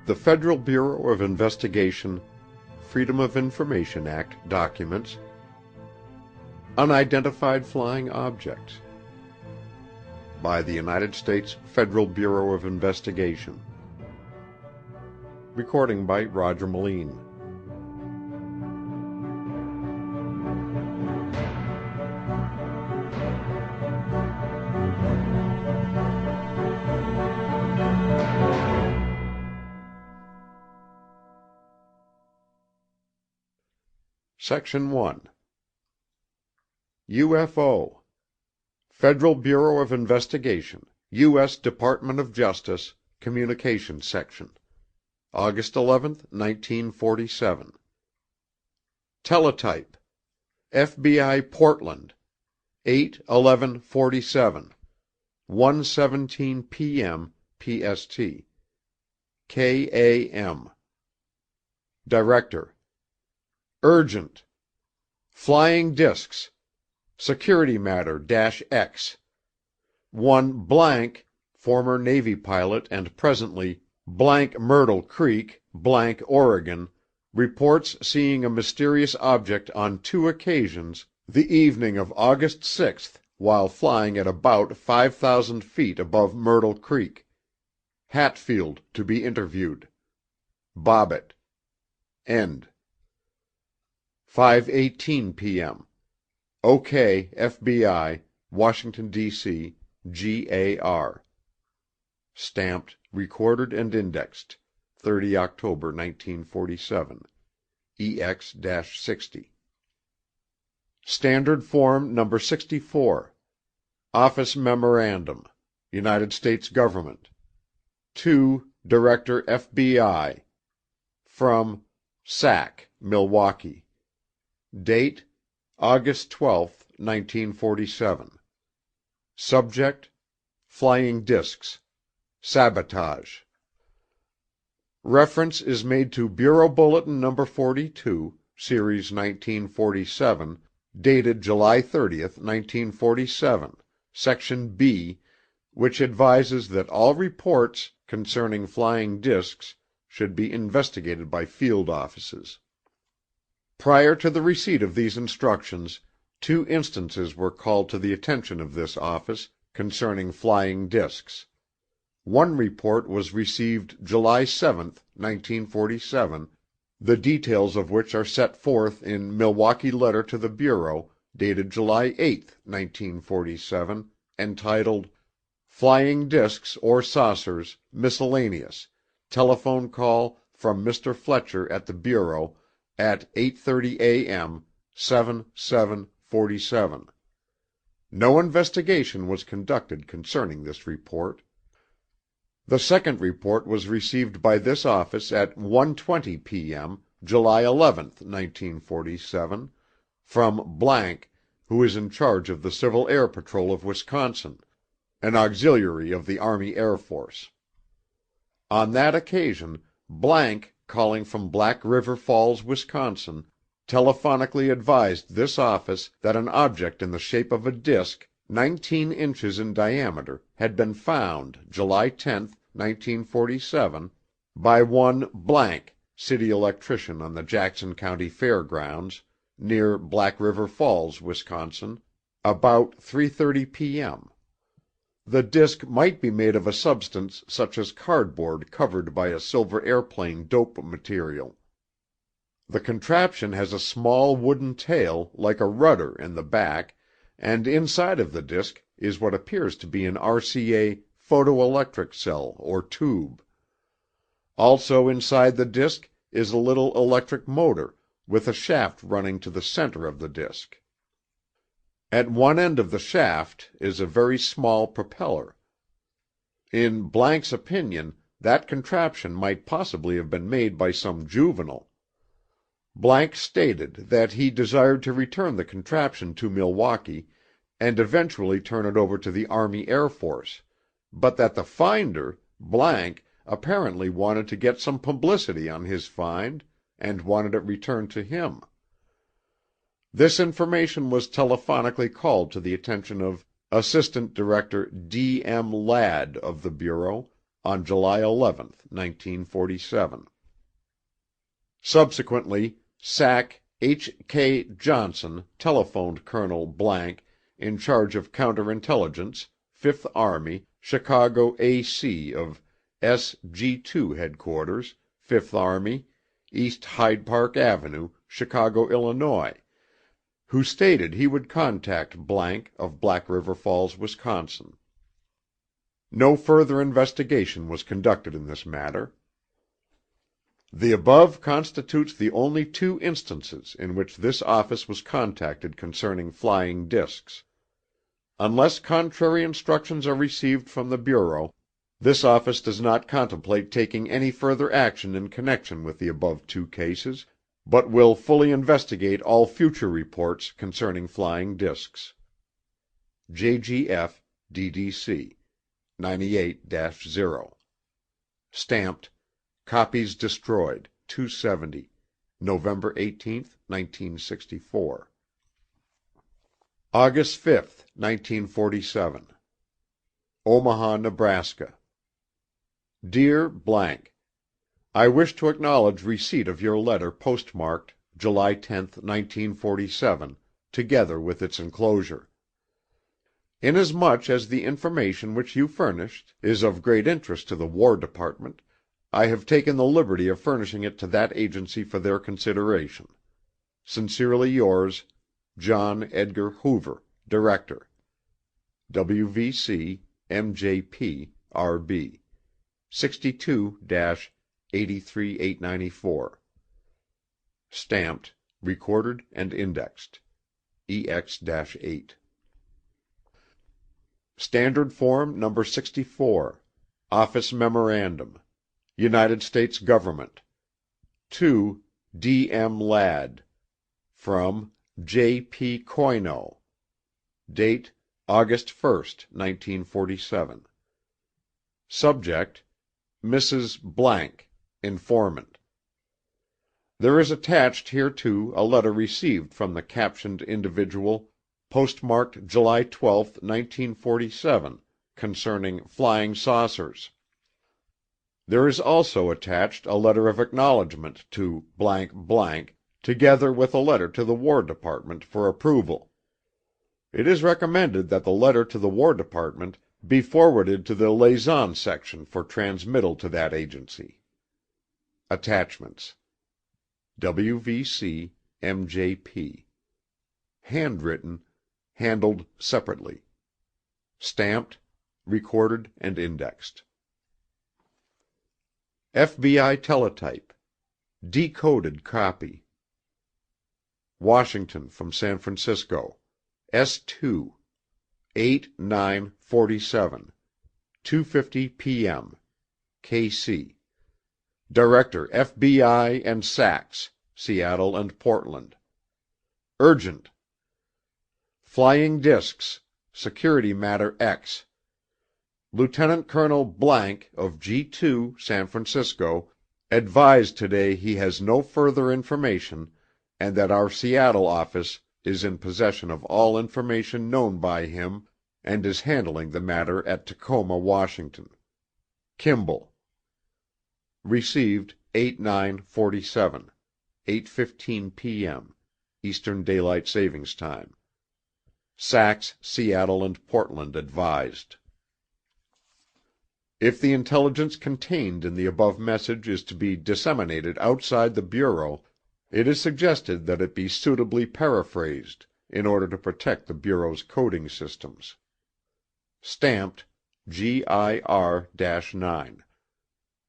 The Federal Bureau of Investigation Freedom of Information Act documents. Unidentified Flying Objects by the United States Federal Bureau of Investigation. Recording by Roger Melin. Section 1. UFO. Federal Bureau of Investigation, U.S. Department of Justice, Communications Section. August 11, 1947. Teletype. FBI Portland. 8/11/47. 1:17 p.m. PST. KAM. Director. Urgent. Flying discs. Security matter -X. One blank, former Navy pilot and presently blank Myrtle Creek, blank Oregon, reports seeing a mysterious object on 2 occasions the evening of August 6th while flying at about 5,000 feet above Myrtle Creek. Hatfield to be interviewed. Bobbitt. End. 5:18 p.m. OK, FBI, Washington, D.C., GAR. Stamped, recorded and indexed, 30 October 1947, EX-60. Standard Form No. 64. Office Memorandum, United States Government. To Director FBI. From SAC, Milwaukee. Date: August 12, 1947. Subject: Flying discs. Sabotage. Reference is made to Bureau Bulletin No. 42, Series 1947, dated July 30, 1947, Section B, which advises that all reports concerning flying discs should be investigated by field offices. Prior to the receipt of these instructions, 2 instances were called to the attention of this office concerning flying discs. One report was received July 7, 1947, the details of which are set forth in Milwaukee letter to the Bureau, dated July 8, 1947, entitled Flying Discs or Saucers, Miscellaneous, Telephone Call from Mr. Fletcher at the Bureau, at 8:30 a.m., 7/7/47. No investigation was conducted concerning this report. The second report was received by this office at 1:20 p.m., July 11, 1947, from __, who is in charge of the Civil Air Patrol of Wisconsin, an auxiliary of the Army Air Force. On that occasion, __, calling from Black River Falls, Wisconsin, telephonically advised this office that an object in the shape of a disk 19 inches in diameter had been found July 10, 1947, by one __, city electrician on the Jackson County Fairgrounds, near Black River Falls, Wisconsin, about 3:30 p.m. The disk might be made of a substance such as cardboard covered by a silver airplane dope material. The contraption has a small wooden tail like a rudder in the back, and inside of the disk is what appears to be an RCA photoelectric cell or tube. Also inside the disk is a little electric motor with a shaft running to the center of the disk. At one end of the shaft is a very small propeller. In __'s opinion, that contraption might possibly have been made by some juvenile. ___ stated that he desired to return the contraption to Milwaukee and eventually turn it over to the Army Air Force, but that the finder, __, apparently wanted to get some publicity on his find and wanted it returned to him. This information was telephonically called to the attention of Assistant Director D. M. Ladd of the Bureau, on July 11, 1947. Subsequently, SAC H.K. Johnson telephoned Colonel ___ in charge of counterintelligence, 5th Army, Chicago AC of SG2 Headquarters, 5th Army, East Hyde Park Avenue, Chicago, Illinois, who stated he would contact ___ of Black River Falls, Wisconsin. No further investigation was conducted in this matter. The above constitutes the only 2 instances in which this office was contacted concerning flying discs. Unless contrary instructions are received from the Bureau, this office does not contemplate taking any further action in connection with the above 2 cases, but will fully investigate all future reports concerning flying discs. JGF DDC 98-0. Stamped, Copies Destroyed, 270, November 18, 1964. August 5, 1947. Omaha, Nebraska. Dear ___ I wish to acknowledge receipt of your letter postmarked July 10, 1947, together with its enclosure. Inasmuch as the information which you furnished is of great interest to the War Department, I have taken the liberty of furnishing it to that agency for their consideration. Sincerely yours, John Edgar Hoover, Director. WVC MJP RB 62-83894. Stamped, recorded and indexed. EX-8. Standard Form Number 64. Office Memorandum. United States Government. To D. M. Ladd. From J. P. Coyno. Date August 1, 1947. Subject: Mrs. ___ Informant. There is attached hereto a letter received from the captioned individual, postmarked July 12, 1947, concerning flying saucers. There is also attached a letter of acknowledgment to ___, together with a letter to the War Department for approval. It is recommended that the letter to the War Department be forwarded to the Liaison Section for transmittal to that agency. Attachments: WVC MJP. Handwritten, handled separately. Stamped, recorded and indexed. FBI Teletype. Decoded copy. Washington from San Francisco. S2. 8/9/47. 2:50 p.m. KC. Director FBI and SACS, Seattle and Portland. Urgent. Flying discs. Security matter X. Lieutenant Colonel ___ of G2, San Francisco, advised today he has no further information and that our Seattle office is in possession of all information known by him and is handling the matter at Tacoma, Washington. Kimball. Received 8/9/47, 8:15 p.m. Eastern Daylight Savings Time. SACS, Seattle and Portland advised. If the intelligence contained in the above message is to be disseminated outside the Bureau, it is suggested that it be suitably paraphrased in order to protect the Bureau's coding systems. Stamped GIR-9.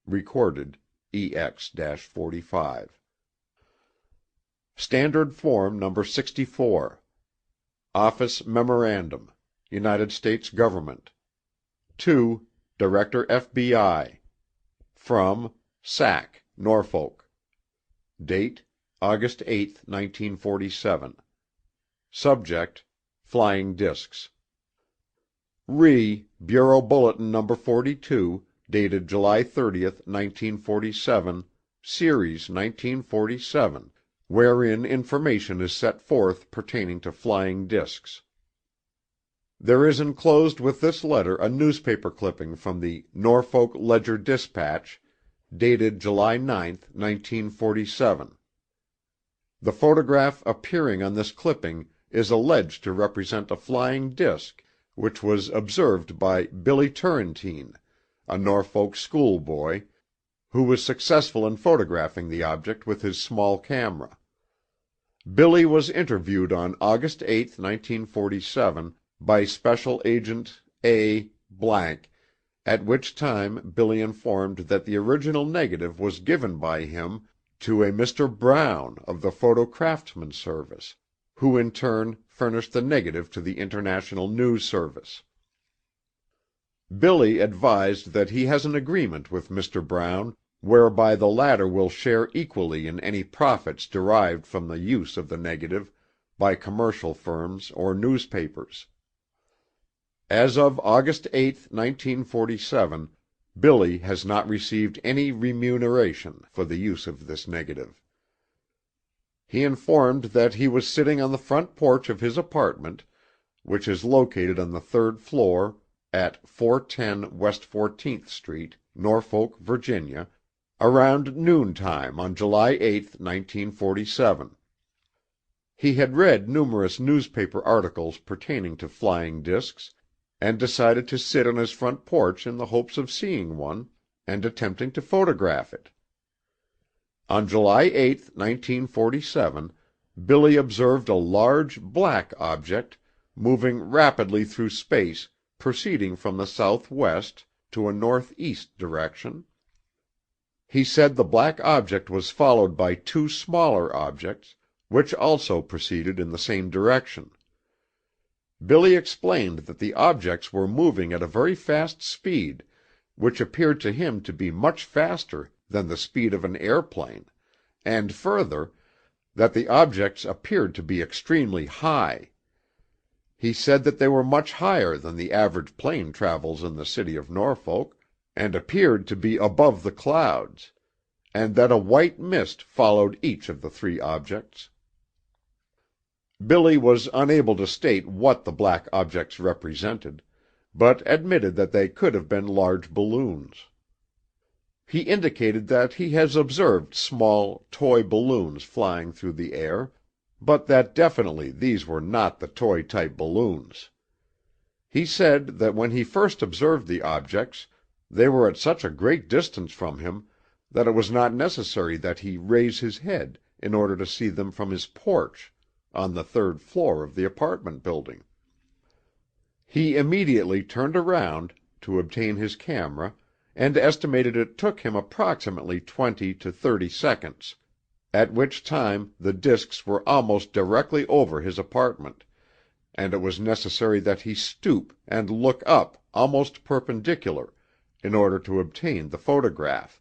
Recorded EX-45. Standard Form Number 64. Office Memorandum. United States Government. To Director FBI. From SAC, Norfolk. Date August 8, 1947. Subject: Flying discs. Bureau Bulletin No. 42, dated July 30, 1947, Series 1947, wherein information is set forth pertaining to flying discs. There is enclosed with this letter a newspaper clipping from the Norfolk Ledger Dispatch, dated July 9, 1947. The photograph appearing on this clipping is alleged to represent a flying disc, which was observed by Billy Turrentine, a Norfolk schoolboy, who was successful in photographing the object with his small camera. Billy was interviewed on August 8, 1947, by Special Agent A. __, at which time Billy informed that the original negative was given by him to a Mr. Brown of the Photo Craftsman Service, who in turn furnished the negative to the International News Service. Billy advised that he has an agreement with Mr. Brown whereby the latter will share equally in any profits derived from the use of the negative by commercial firms or newspapers. As of August 8, 1947, Billy has not received any remuneration for the use of this negative. He informed that he was sitting on the front porch of his apartment, which is located on the 3rd floor at 410 West 14th Street, Norfolk, Virginia, around noontime on July 8, 1947. He had read numerous newspaper articles pertaining to flying discs, and decided to sit on his front porch in the hopes of seeing one, and attempting to photograph it. On July 8, 1947, Billy observed a large black object moving rapidly through space, proceeding from the southwest to a northeast direction. He said the black object was followed by two smaller objects, which also proceeded in the same direction. Billy explained that the objects were moving at a very fast speed, which appeared to him to be much faster than the speed of an airplane, and further, that the objects appeared to be extremely high. He said that they were much higher than the average plane travels in the city of Norfolk, and appeared to be above the clouds, and that a white mist followed each of the three objects. Billy was unable to state what the black objects represented, but admitted that they could have been large balloons. He indicated that he has observed small, toy balloons flying through the air, but that definitely these were not the toy-type balloons. He said that when he first observed the objects, they were at such a great distance from him that it was not necessary that he raise his head in order to see them from his porch on the 3rd floor of the apartment building. He immediately turned around to obtain his camera and estimated it took him approximately 20 to 30 seconds, at which time the discs were almost directly over his apartment, and it was necessary that he stoop and look up almost perpendicular in order to obtain the photograph,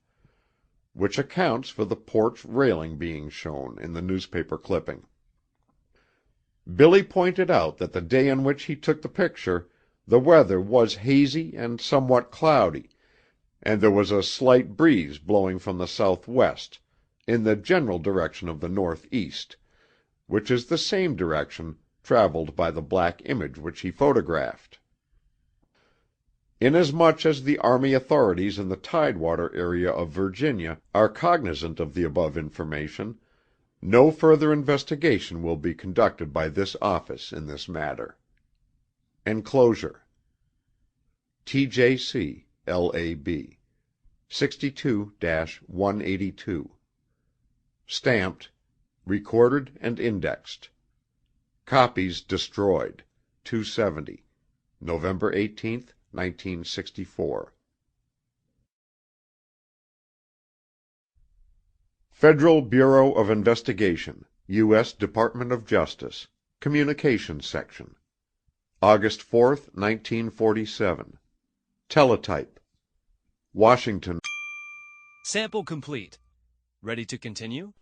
which accounts for the porch railing being shown in the newspaper clipping. Billy pointed out that the day on which he took the picture the weather was hazy and somewhat cloudy, and there was a slight breeze blowing from the southwest, in the general direction of the northeast, which is the same direction traveled by the black image which he photographed. Inasmuch as the Army authorities in the Tidewater area of Virginia are cognizant of the above information, no further investigation will be conducted by this office in this matter. Enclosure. TJC, LAB, 62-182. Stamped, recorded and indexed. Copies destroyed, 270, November 18, 1964. Federal Bureau of Investigation, U.S. Department of Justice, Communications Section, August 4, 1947. Teletype. Washington. Sample complete. Ready to continue?